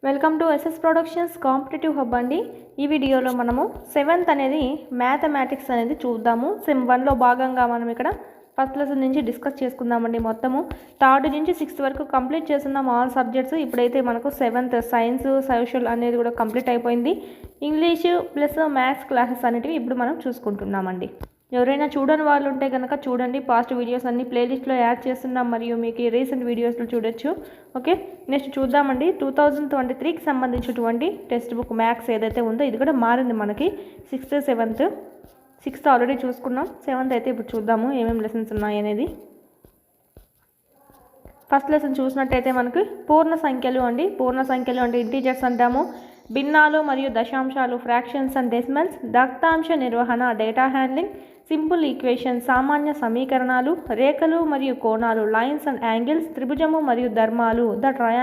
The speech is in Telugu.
Welcome to SS productions competitive hub అండి. ఈ వీడియోలో మనము 7th అనేది మ్యాథమెటిక్స్ అనేది చూద్దాము. సెమ్ 1లో భాగంగా మనం ఇక్కడ ఫస్ట్ లెసన్ నుంచి డిస్కస్ చేసుకుందామండి. మొత్తము 3rd నుంచి 6th వరకు కంప్లీట్ చేస్తున్నాం ఆల్ సబ్జెక్ట్స్. ఇప్పుడైతే మనకు 7th సైన్స్ సోషల్ అనేది కూడా కంప్లీట్ అయిపోయింది. ఇంగ్లీష్ ప్లస్ మ్యాథ్స్ క్లాసెస్ అనేటివి ఇప్పుడు మనం చూసుకుంటున్నామండి. ఎవరైనా చూడని వాళ్ళు ఉంటే కనుక చూడండి. పాస్ట్ వీడియోస్ అన్ని ప్లేలిస్ట్లో యాడ్ చేస్తున్నాం, మరియు మీకు ఈ రీసెంట్ వీడియోస్లో చూడొచ్చు. ఓకే, నెక్స్ట్ చూద్దామండి. 2023కి సంబంధించినటువంటి టెక్స్ట్ బుక్ మ్యాథ్స్ ఏదైతే ఉందో ఇది కూడా మారింది మనకి. 6th 7th 6th ఆల్రెడీ చూసుకున్నాం. 7th అయితే ఇప్పుడు చూద్దాము ఏమేమి లెసన్స్ ఉన్నాయి అనేది. ఫస్ట్ లెసన్ చూసినట్టయితే మనకి పూర్ణ సంఖ్యలు అండి. పూర్ణ సంఖ్యలు అంటే ఇంటీజర్స్ అంటాము. భిన్నాలు మరియు దశాంశాలు ఫ్రాక్షన్స్ అండ్ డెసిమల్స్, దత్తాంశ నిర్వహణ డేటా హ్యాండ్లింగ్, సింపుల్ ఈక్వేషన్ సామాన్య సమీకరణాలు, రేఖలు మరియు కోణాలు లైన్స్ అండ్ యాంగిల్స్, త్రిభుజము మరియు ధర్మాలు ద ట్రయాంగిల్